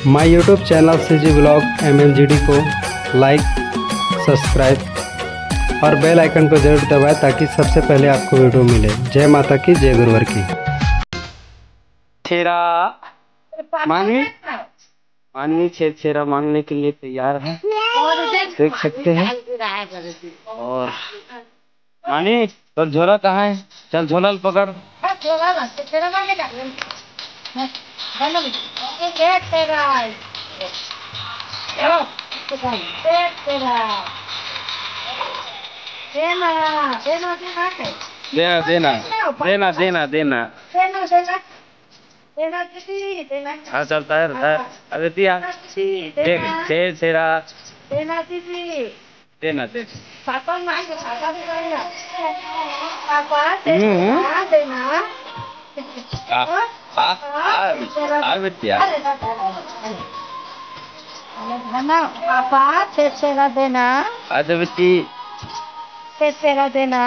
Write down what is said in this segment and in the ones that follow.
माय YouTube channel CG blog MMGD को लाइक, subscribe और बेल icon को जरूर दबाएं ताकि सबसे पहले आपको वीडियो मिले। जय माता की, जय गुरुवर की। छेरा मांगनी छेरा मांगने के लिए तैयार है, देख सकते हैं। और मानी तो झोला कहाँ है? चल झोला पकड़। देना हाँ चलता है। अरे दिया छेरा देना पापा छेरा देना। अरे बेटी छेरा देना।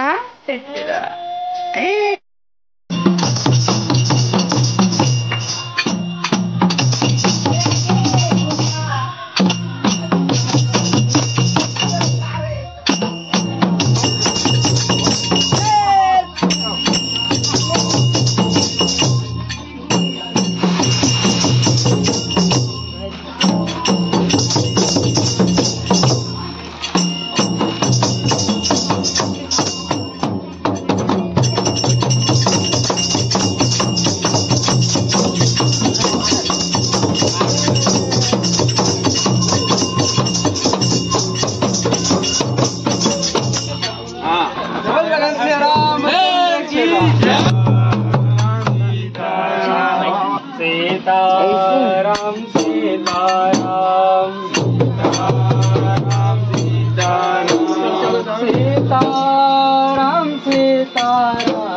सीताराम सीताराम सीताराम सीताराम सीताराम सीताराम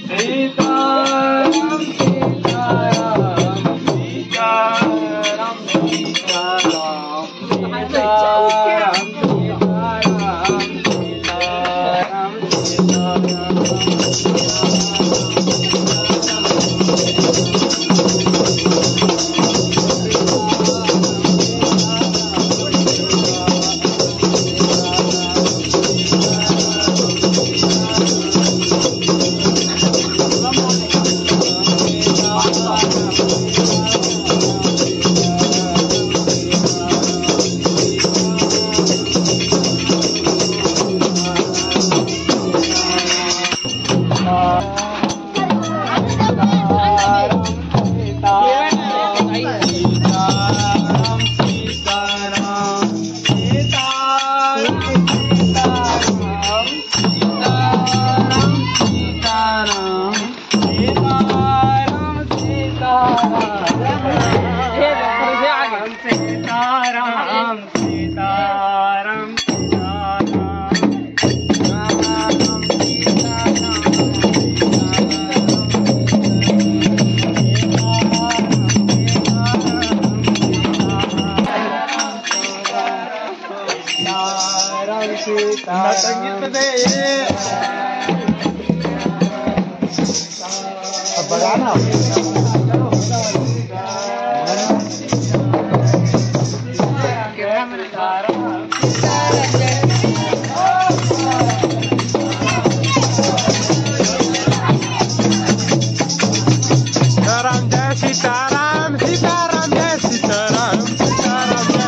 सीताराम सीताराम संगीत दे बगाना सीताराम सीताराम जय सीताराम सीताराम जय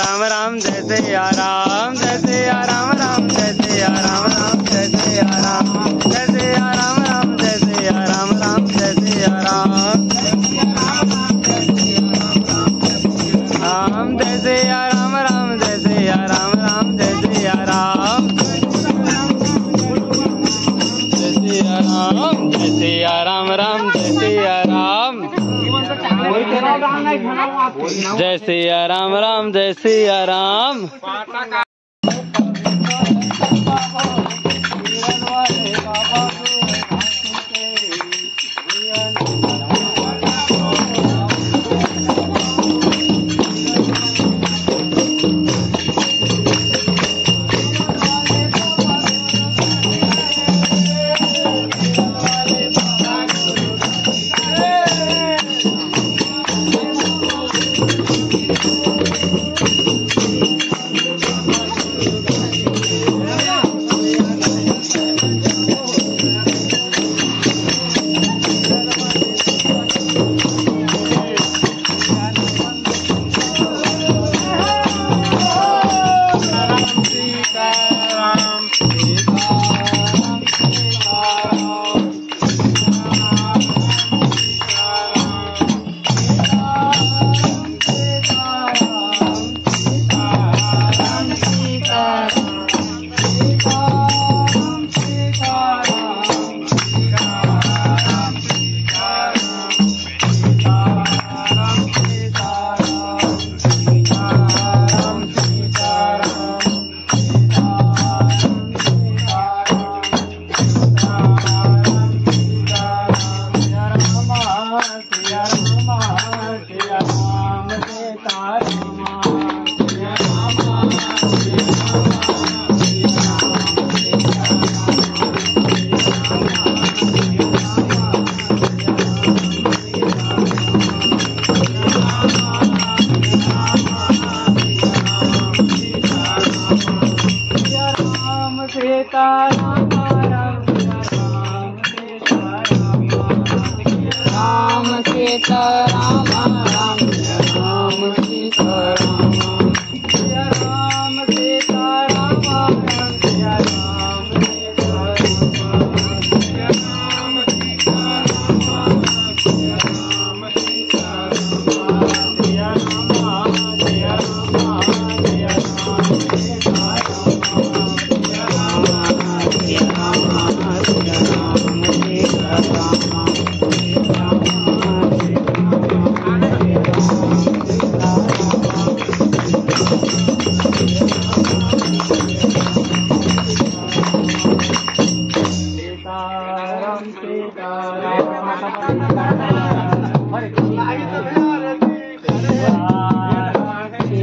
राम राम जय सिया राम जय सिया राम राम जय सिया राम राम जय सिया राम जय सिया राम राम जय सिया राम राम जय सिया राम राम जय सिया राम राम जय सिया राम राम जय सिया राम जय सिया राम जय सिया राम राम जय सिया राम जय सिया राम राम जय सिया राम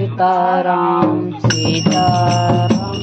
सीताराम सीताराम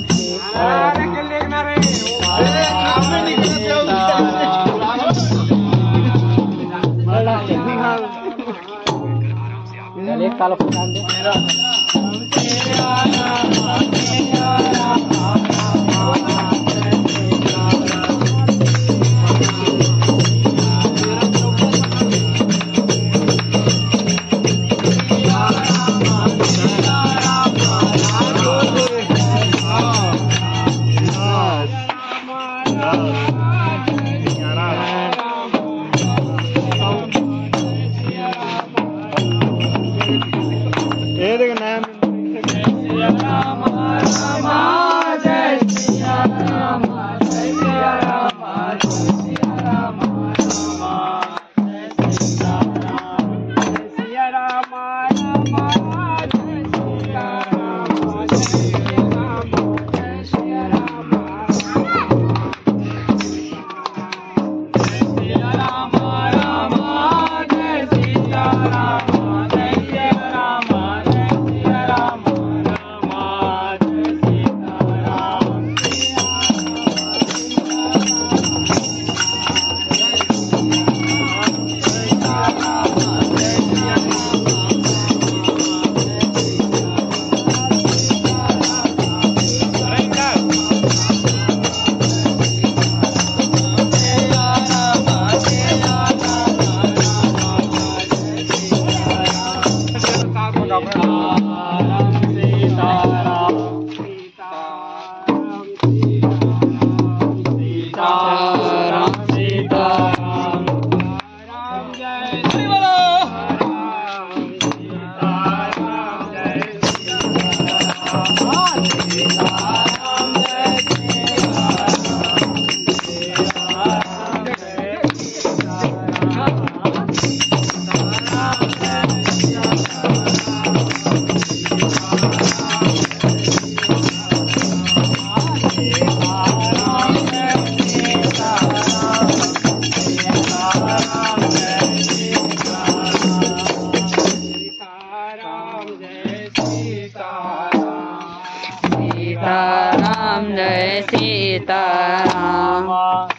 सीताराम जय सीताराम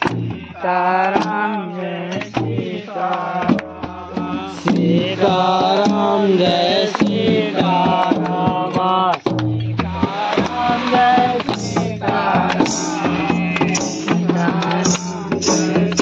सीताराम जय सीताराम सीताराम जय सीताराम सीताराम जय सीताराम जय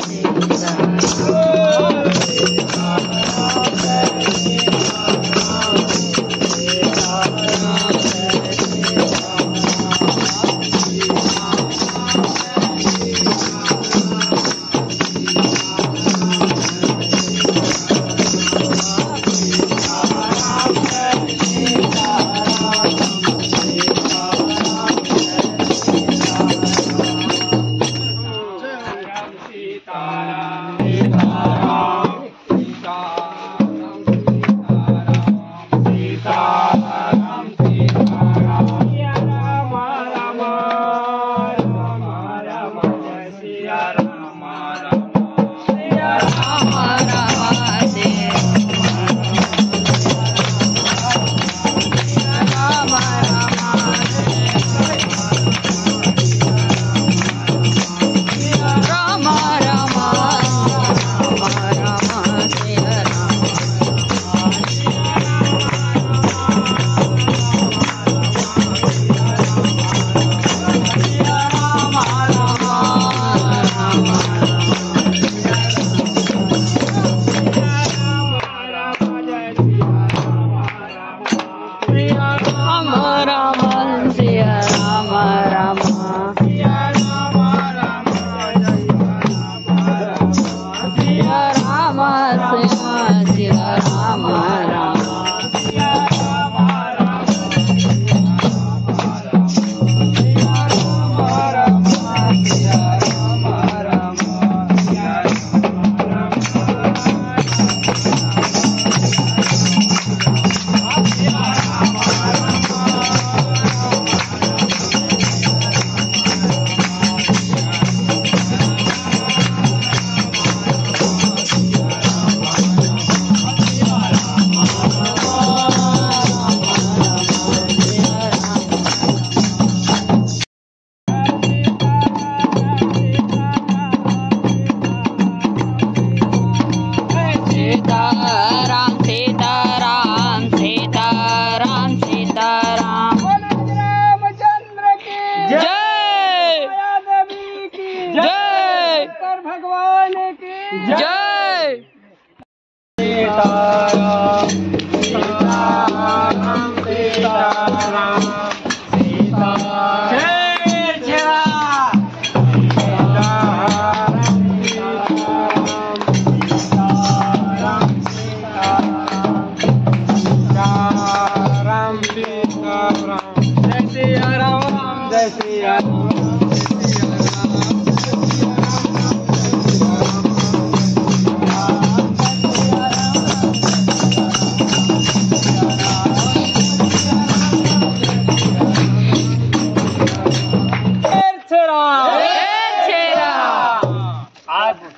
सीताराम सीताराम सीताराम सीताराम जय सीताराम जय सीताराम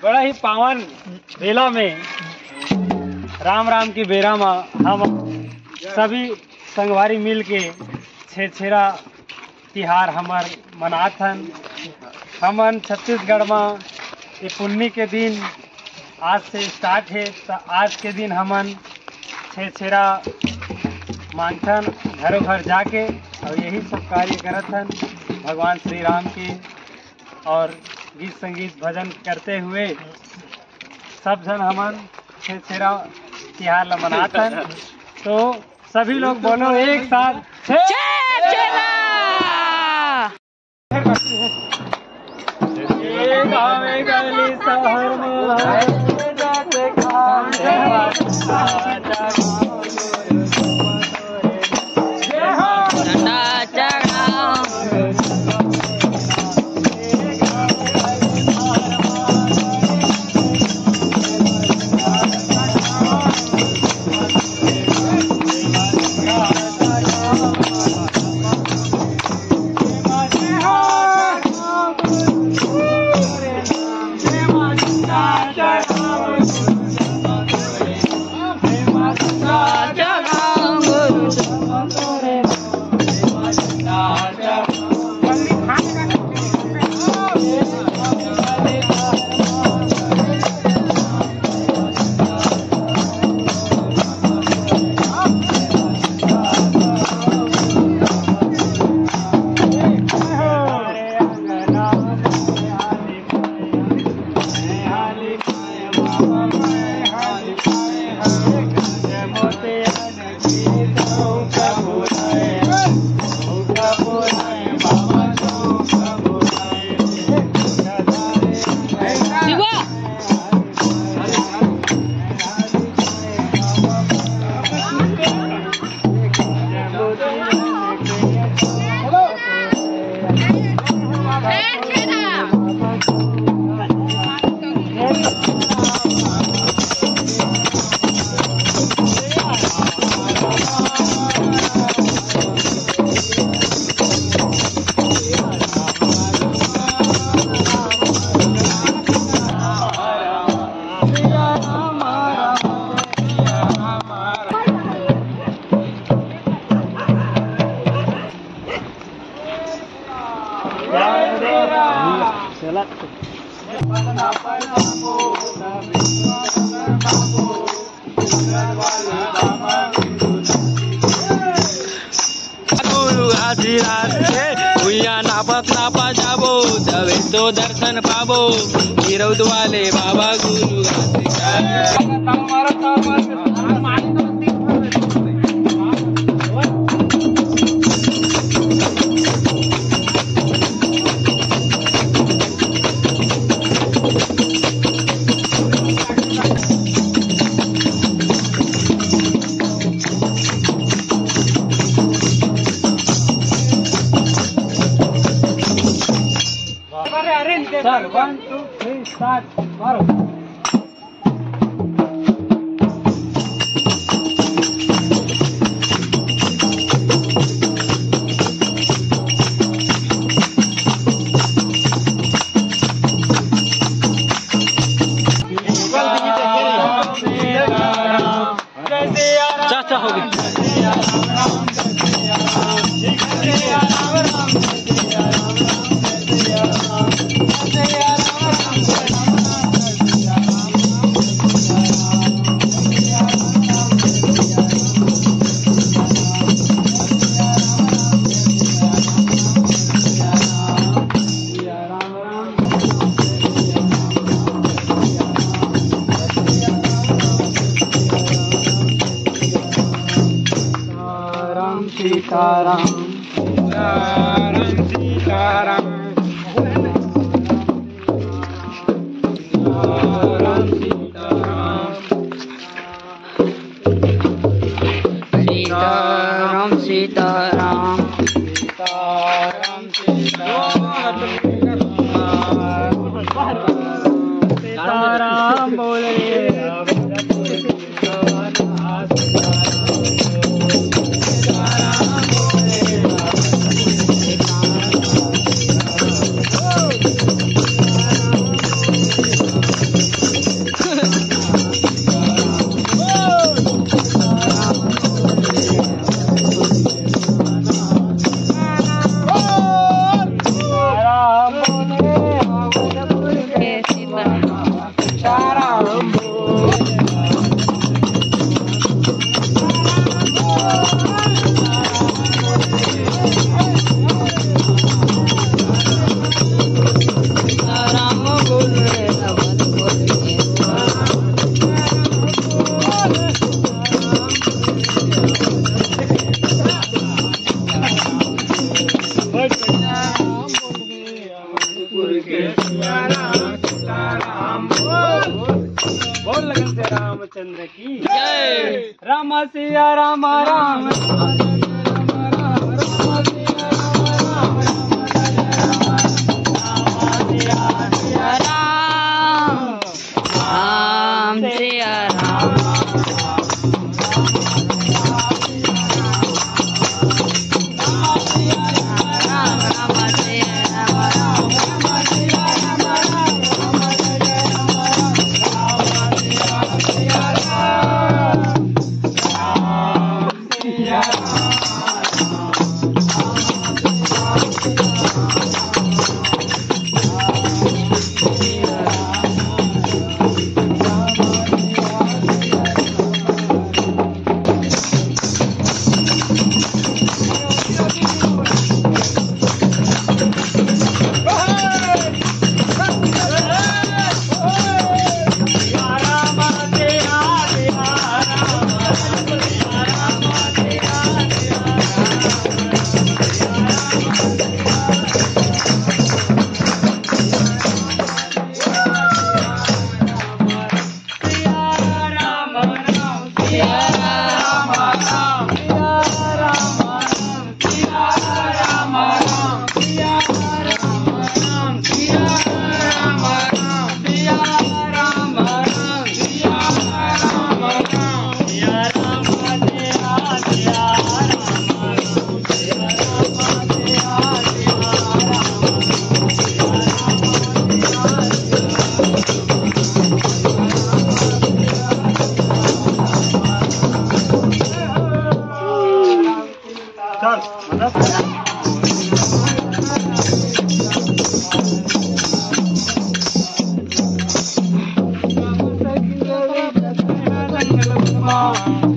बड़ा ही पावन बेला में राम राम की बेरा में हम सभी संगवारी मिल के छेरा तिहार हमार मनाथन। हमन छत्तीसगढ़ में ये पुन्नी के दिन आज से स्टार्ट है। तो आज के दिन हमन छेरा मांगथन घरों घर जाके और यही सब कार्य करथन भगवान श्री राम के, और गीत संगीत भजन करते हुए सब जन हमन छेरा तिहार ला मनाथन। तो सभी लोग बोलो एक साथ गाँव गली शहर में जाते Jai नापा जाबो तवे तो दर्शन पाबो गिरौद वाले Baba Guru Sir, 1, 2, 3, start, maro. चाचा हो गई सीताराम सीताराम सीताराम सीताराम सीताराम बोल रामचंद्र की जय। राम सिया राम राम Yeah.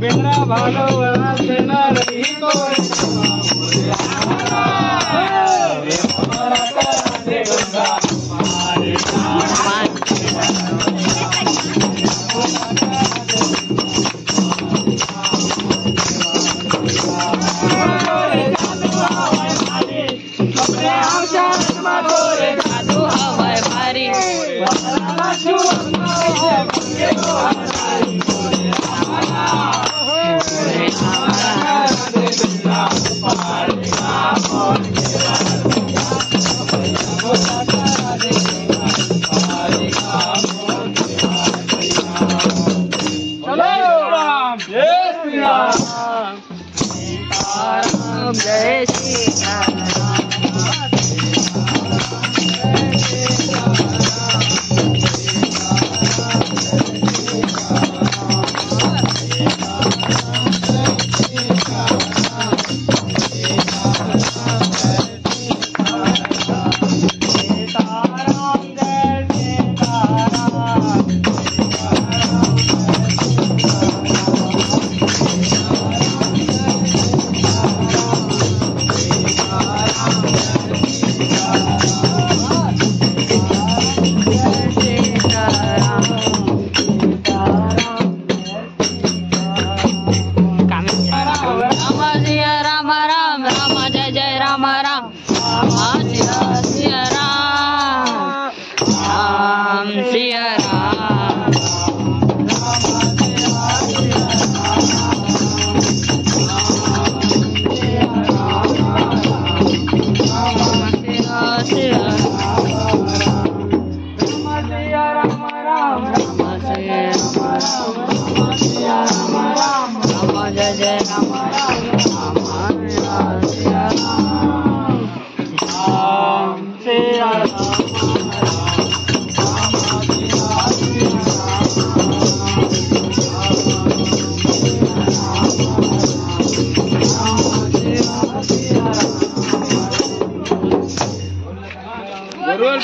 बिना भागवत न रही जय श्री राम।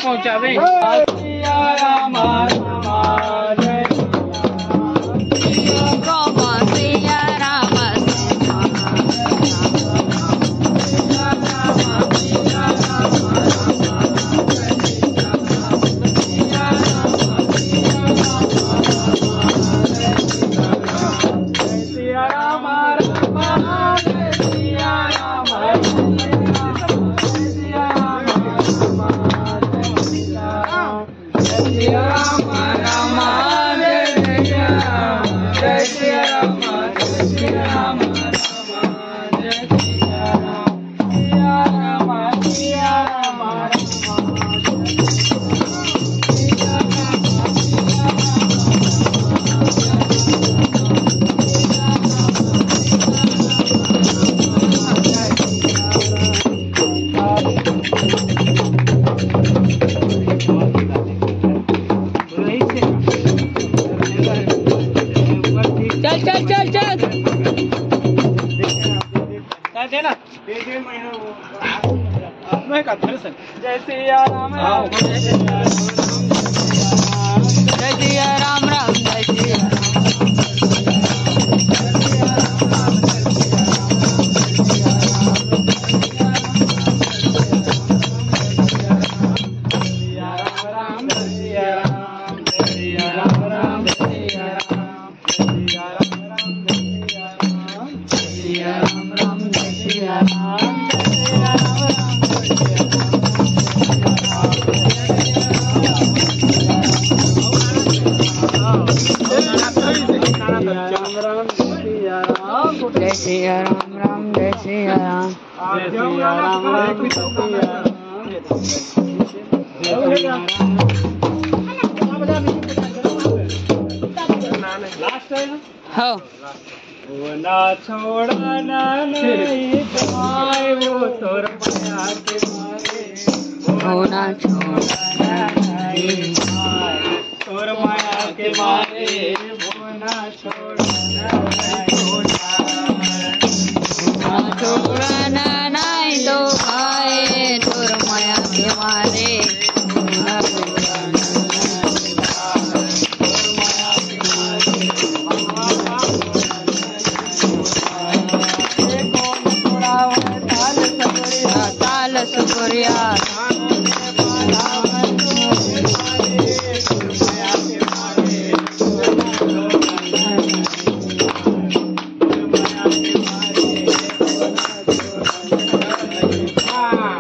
पहुंचावे जय सिया राम राम जय सिया राम राम जय सिया ना छोड़ना नहीं तुम्हारे वो तोर माया के मारे वो ना छोड़ना नहीं तोर माया के मारे वो ना छोड़ना छोड़ना नहीं तो भाई तोर माया के मारे लाल सुपुरिया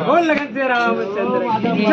बोल लगन से रामचंद्र की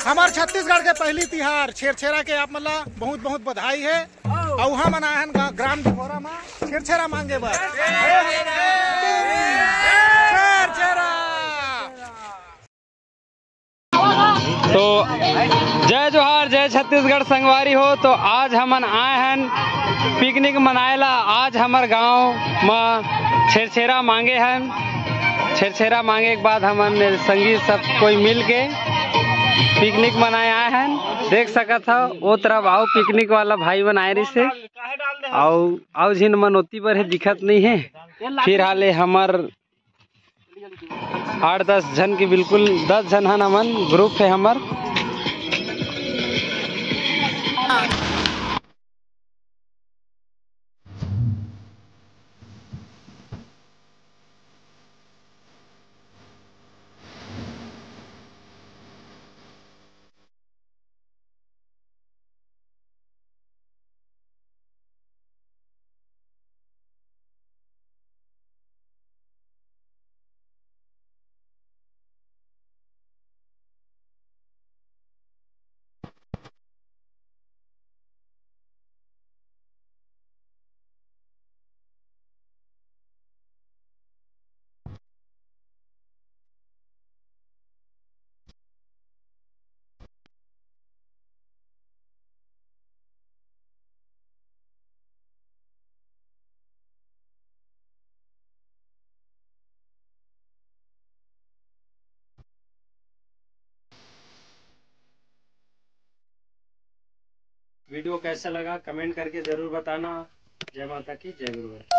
हमार छत्तीसगढ़ के पहली तिहार छेरछेरा के आप मतलब बहुत बहुत बधाई है और वहाँ मनाए हैं ग्राम डिफोरा में छेरछेरा मांगे बस तो जय जोहार जय छत्तीसगढ़ संगवारी हो। तो आज हमन आए हैं पिकनिक मनाएला। आज हमार गांव में छेरछेरा मांगे हैं। छेरछेरा मांगे के बाद हमन संगी सब कोई मिल के पिकनिक मनाए आए हैं। देख सकत हो वो तरफ आओ पिकनिक वाला भाई बन आए रही से आओ झिन मनोती पर है दिखत नहीं है। फिर हाले हमार 8-10 जन की बिल्कुल 10 जन हन हमन ग्रुप है हमार। वीडियो कैसा लगा कमेंट करके जरूर बताना। जय माता की जय गुरु।